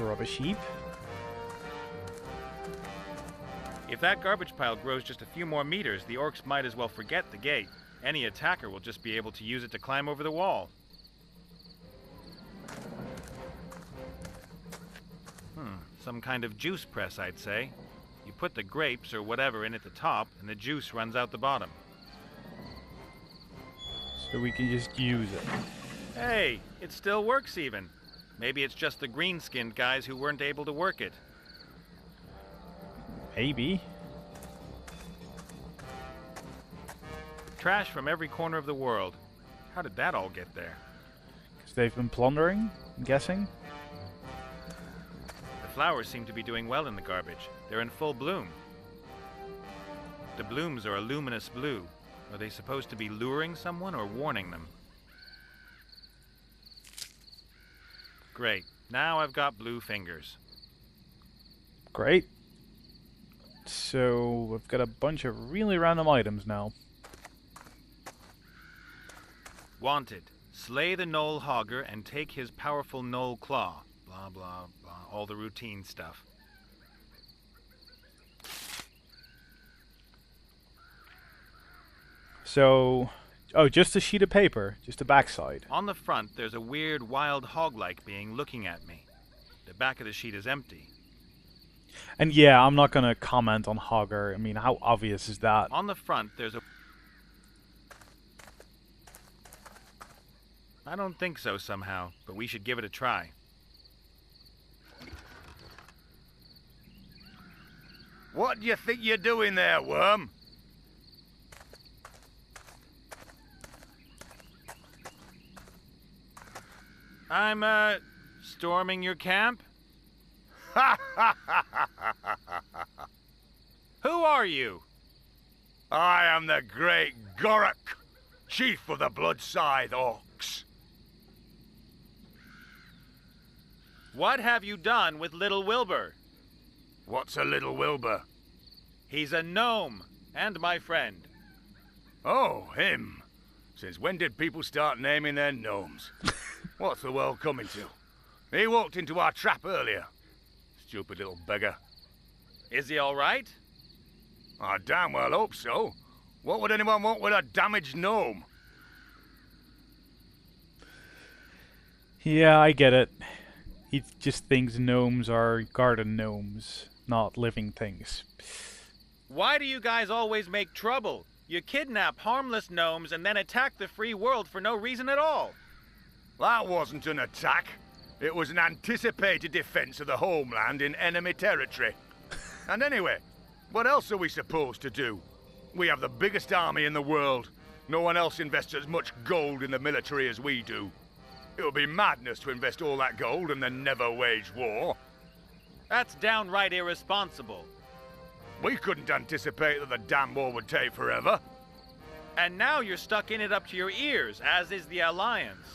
Rubbish heap. If that garbage pile grows just a few more meters, the orcs might as well forget the gate. Any attacker will just be able to use it to climb over the wall. Some kind of juice press, I'd say. You put the grapes or whatever in at the top, and the juice runs out the bottom. So we can just use it. Hey, it still works even. Maybe it's just the green-skinned guys who weren't able to work it. Maybe. Trash from every corner of the world. How did that all get there? Because they've been plundering, I'm guessing. The flowers seem to be doing well in the garbage. They're in full bloom. The blooms are a luminous blue. Are they supposed to be luring someone or warning them? Great. Now I've got blue fingers. Great. So we've got a bunch of really random items now. Wanted. Slay the Knoll Hogger and take his powerful Knoll Claw. Blah, blah, blah. All the routine stuff. So, oh, just a sheet of paper, just a backside. On the front, there's a weird wild hog-like being looking at me. The back of the sheet is empty. And yeah, I'm not gonna comment on Hogger. I mean, how obvious is that? On the front, there's a... I don't think so somehow, but we should give it a try. What do you think you're doing there, worm? I'm, storming your camp? Who are you? I am the great Gorok, chief of the Bloodscythe Orcs. What have you done with little Wilbur? What's a little Wilbur? He's a gnome, and my friend. Oh, him. Since when did people start naming their gnomes? What's the world coming to? He walked into our trap earlier. Stupid little beggar. Is he all right? I damn well hope so. What would anyone want with a damaged gnome? Yeah, I get it. He just thinks gnomes are garden gnomes, not living things. Why do you guys always make trouble? You kidnap harmless gnomes and then attack the free world for no reason at all. That wasn't an attack. It was an anticipated defense of the homeland in enemy territory. And anyway, what else are we supposed to do? We have the biggest army in the world. No one else invests as much gold in the military as we do. It would be madness to invest all that gold and then never wage war. That's downright irresponsible. We couldn't anticipate that the damn war would take forever. And now you're stuck in it up to your ears, as is the Alliance.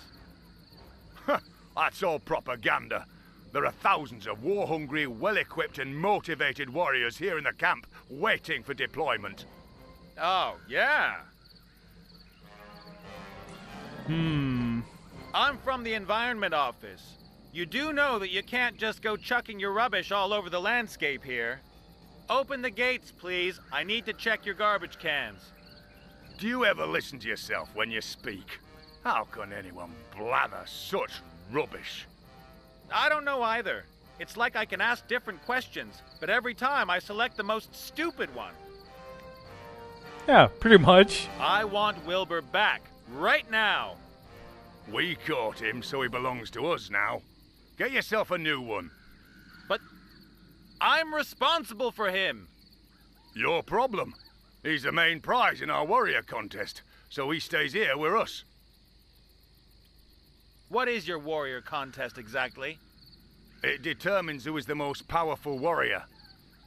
That's all propaganda. There are thousands of war-hungry, well-equipped and motivated warriors here in the camp, waiting for deployment. Oh, yeah? I'm from the Environment Office. You do know that you can't just go chucking your rubbish all over the landscape here. Open the gates, please. I need to check your garbage cans. Do you ever listen to yourself when you speak? How can anyone blather such rubbish? I don't know either. It's like I can ask different questions, but every time I select the most stupid one. Yeah, pretty much. I want Wilbur back, right now. We caught him, so he belongs to us now. Get yourself a new one. But I'm responsible for him. Your problem. He's the main prize in our warrior contest, so he stays here with us. What is your warrior contest exactly? It determines who is the most powerful warrior.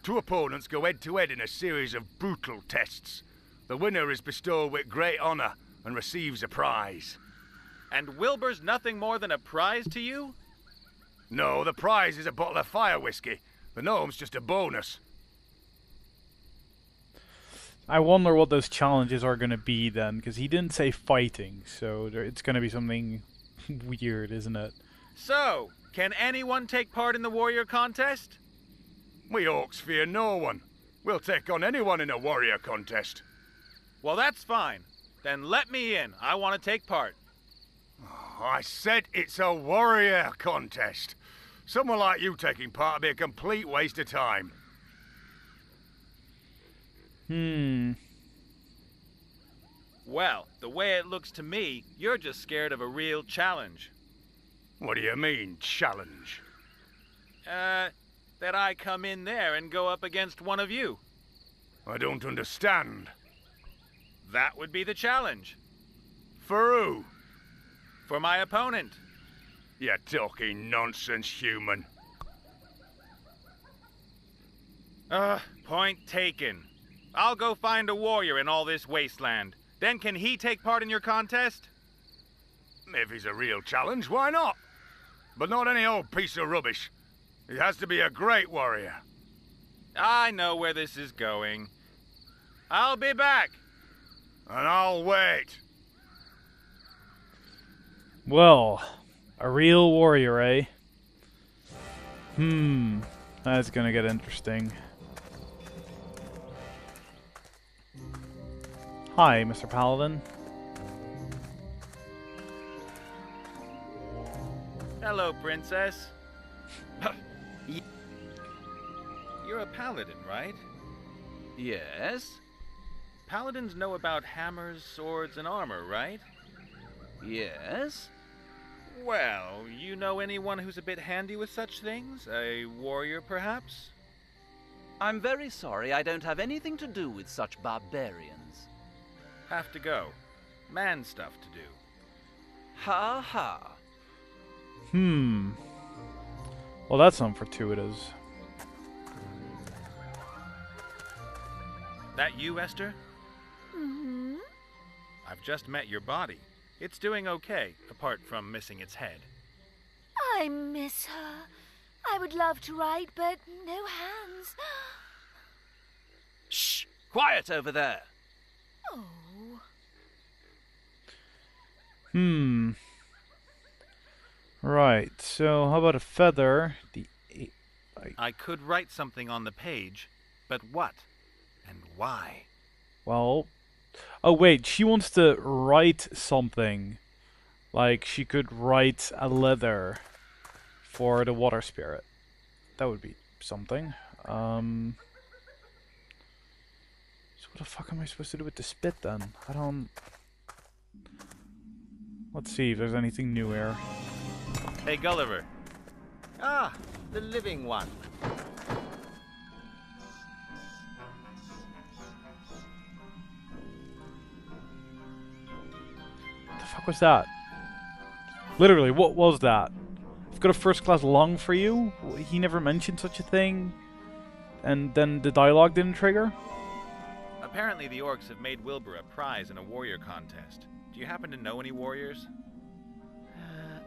Two opponents go head-to-head in a series of brutal tests. The winner is bestowed with great honor and receives a prize. And Wilbur's nothing more than a prize to you? No, the prize is a bottle of fire whiskey. The gnome's just a bonus. I wonder what those challenges are going to be then, because he didn't say fighting, so it's going to be something weird, isn't it? So, Can anyone take part in the warrior contest? We orcs fear no one. We'll take on anyone in a warrior contest. Well, that's fine. Then let me in. I want to take part. I said it's a warrior contest. Someone like you taking part would be a complete waste of time. Well, the way it looks to me, you're just scared of a real challenge. What do you mean, challenge? That I come in there and go up against one of you. I don't understand. That would be the challenge. For who? For my opponent. You're talking nonsense, human. Point taken. I'll go find a warrior in all this wasteland. Then can he take part in your contest? If he's a real challenge, why not? But not any old piece of rubbish. He has to be a great warrior. I know where this is going. I'll be back. And I'll wait. Well, a real warrior, eh? That's gonna get interesting. Hi, Mr. Paladin. Hello, princess. You're a paladin, right? Yes? Paladins know about hammers, swords, and armor, right? Yes? Well, you know anyone who's a bit handy with such things? A warrior, perhaps? I'm very sorry I don't have anything to do with such barbarians. Have to go. Man stuff to do. Ha ha. Well, that's unfortuitous. That you, Esther? Mm-hmm. I've just met your body. It's doing okay, apart from missing its head. I miss her. I would love to write, but no hands. Shh! Quiet over there! Oh. Right, so how about a feather? I could write something on the page, but what? And why? Well... Oh wait, she wants to write something. Like, she could write a letter for the water spirit. That would be something. So what the fuck am I supposed to do with the spit then? I don't... Let's see if there's anything new here. Hey, Gulliver. Ah, the living one. What the fuck was that? Literally, what was that? I've got a first class lung for you? He never mentioned such a thing. And then the dialogue didn't trigger? Apparently the orcs have made Wilbur a prize in a warrior contest. Do you happen to know any warriors?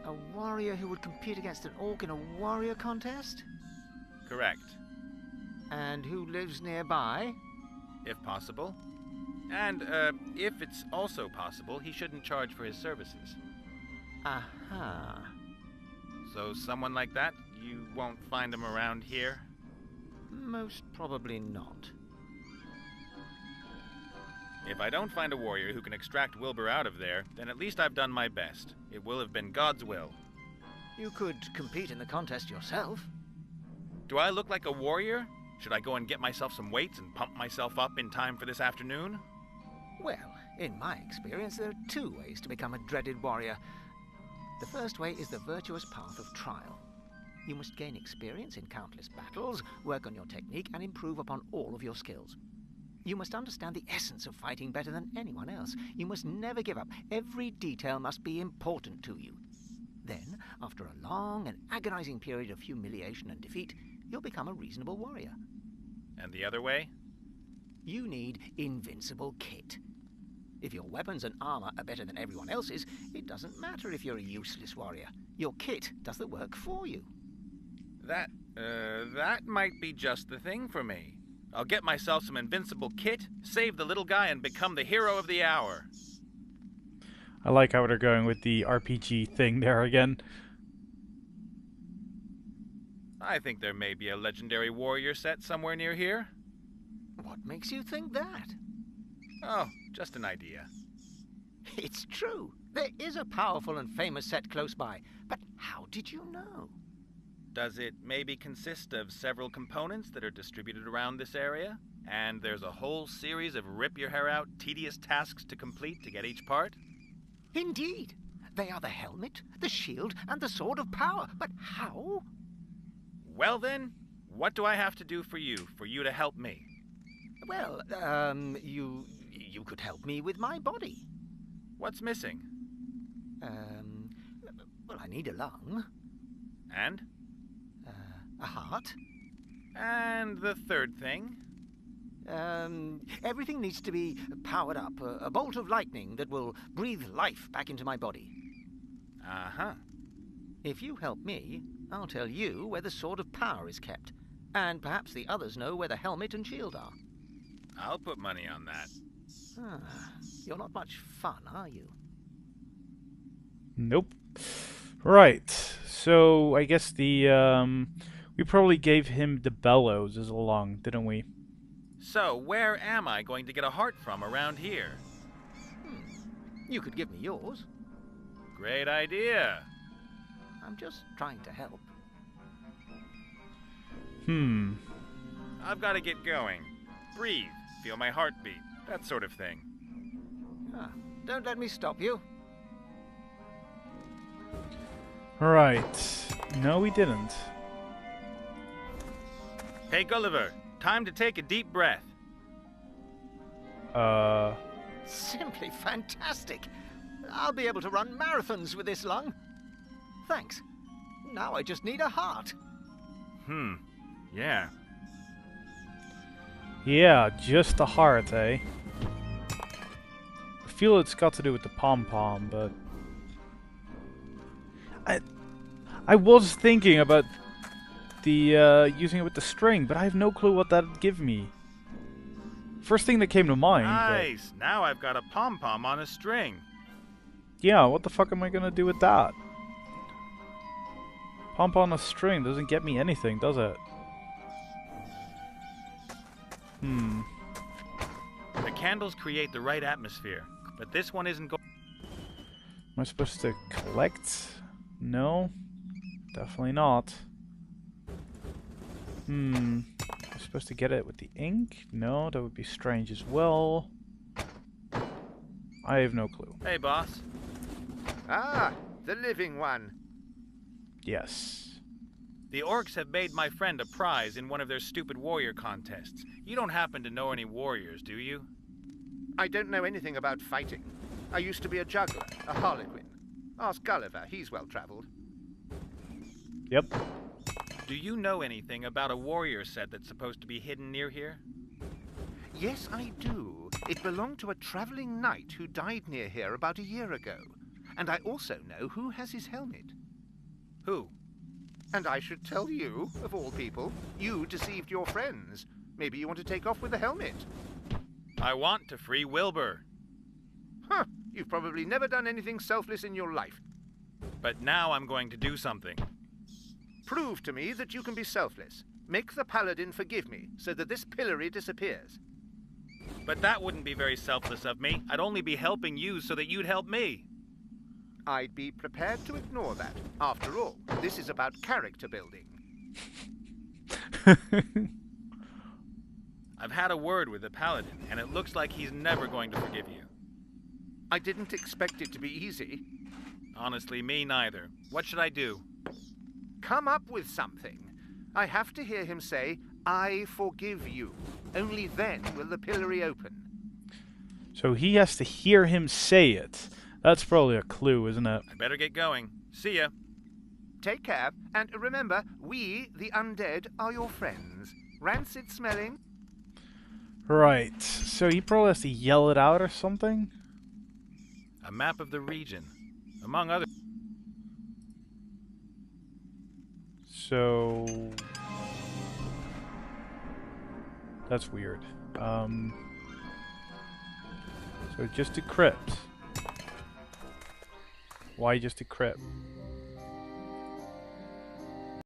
A warrior who would compete against an orc in a warrior contest? Correct. And who lives nearby? If possible. And, if it's also possible, he shouldn't charge for his services. Aha. So someone like that, you won't find him around here? Most probably not. If I don't find a warrior who can extract Wilbur out of there, then at least I've done my best. It will have been God's will. You could compete in the contest yourself. Do I look like a warrior? Should I go and get myself some weights and pump myself up in time for this afternoon? Well, in my experience, there are two ways to become a dreaded warrior. The first way is the virtuous path of trial. You must gain experience in countless battles, work on your technique, and improve upon all of your skills. You must understand the essence of fighting better than anyone else. You must never give up. Every detail must be important to you. Then, after a long and agonizing period of humiliation and defeat, you'll become a reasonable warrior. And the other way? You need invincible kit. If your weapons and armor are better than everyone else's, it doesn't matter if you're a useless warrior. Your kit does the work for you. That might be just the thing for me. I'll get myself some invincible kit, save the little guy, and become the hero of the hour. I like how they're going with the RPG thing there again. I think there may be a legendary warrior set somewhere near here. What makes you think that? Oh, just an idea. It's true. There is a powerful and famous set close by. But how did you know? Does it maybe consist of several components that are distributed around this area? And there's a whole series of rip-your-hair-out, tedious tasks to complete to get each part? Indeed. They are the helmet, the shield, and the sword of power. But how? Well then, what do I have to do for you to help me? Well, you could help me with my body. What's missing? Well, I need a lung, And? a heart. And the third thing? Everything needs to be powered up. A bolt of lightning that will breathe life back into my body. Uh-huh. If you help me, I'll tell you where the sword of power is kept. And perhaps the others know where the helmet and shield are. I'll put money on that. You're not much fun, are you? Nope. Right. So I guess we probably gave him the bellows as a lung, didn't we? So, where am I going to get a heart from around here? You could give me yours. Great idea. I'm just trying to help. I've got to get going. Breathe, feel my heartbeat, that sort of thing. Don't let me stop you. Right. No, we didn't. Hey, Gulliver, time to take a deep breath. Simply fantastic. I'll be able to run marathons with this lung. Thanks. Now I just need a heart. Yeah. Yeah, just the heart, eh? I feel it's got to do with the pom-pom, but... I was thinking about the using it with the string, but I have no clue what that'd give me. First thing that came to mind. Nice! Now I've got a pom-pom on a string. Yeah, what the fuck am I gonna do with that? Pom-pom on a string doesn't get me anything, does it? The candles create the right atmosphere, but this one isn't going. Am I supposed to collect? No, definitely not. Am I supposed to get it with the ink? No, that would be strange as well. I have no clue. Hey, boss. Ah, the living one. Yes. The orcs have made my friend a prize in one of their stupid warrior contests. You don't happen to know any warriors, do you? I don't know anything about fighting. I used to be a juggler, a harlequin. Ask Gulliver, he's well-traveled. Yep. Do you know anything about a warrior set that's supposed to be hidden near here? Yes, I do. It belonged to a traveling knight who died near here about a year ago. And I also know who has his helmet. Who? And I should tell you, of all people, you deceived your friends. Maybe you want to take off with the helmet. I want to free Wilbur. Huh, you've probably never done anything selfless in your life. But now I'm going to do something. Prove to me that you can be selfless. Make the paladin forgive me, so that this pillory disappears. But that wouldn't be very selfless of me. I'd only be helping you so that you'd help me. I'd be prepared to ignore that. After all, this is about character building. I've had a word with the paladin, and it looks like he's never going to forgive you. I didn't expect it to be easy. Honestly, me neither. What should I do? Come up with something. I have to hear him say, "I forgive you." Only then will the pillory open. So he has to hear him say it. That's probably a clue, isn't it? I better get going. See ya. Take care, and remember, we, the undead, are your friends. Rancid smelling. Right. So he probably has to yell it out or something? A map of the region, among other... So... That's weird. So just decrypt. Why just decrypt?